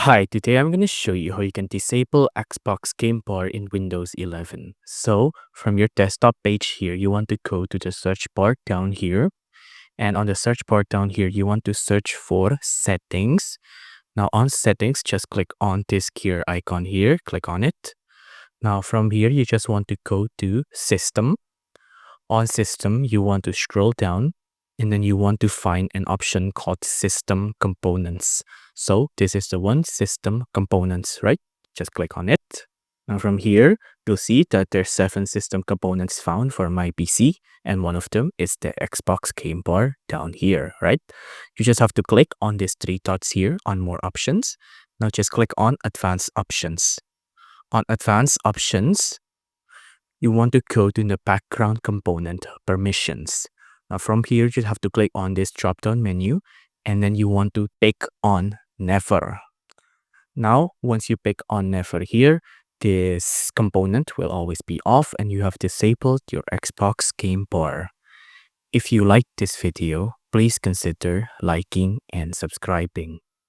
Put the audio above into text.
Hi, today I'm going to show you how you can disable Xbox Game Bar in Windows 11. So from your desktop page here, you want to go to the search bar down here. And on the search bar down here, you want to search for settings. Now on settings, just click on this gear icon here, click on it. Now from here, you just want to go to system. On system, you want to scroll down and then you want to find an option called system components. So this is the one, system components, right? Just click on it. Now from here, you'll see that there's 7 system components found for my PC, and one of them is the Xbox Game Bar down here, right? You just have to click on these 3 dots here on more options. Now just click on advanced options. On advanced options, you want to go to the background component permissions. Now from here, you have to click on this drop-down menu and then you want to pick on never. Now, once you pick on never here, this component will always be off and you have disabled your Xbox Game Bar. If you liked this video, please consider liking and subscribing.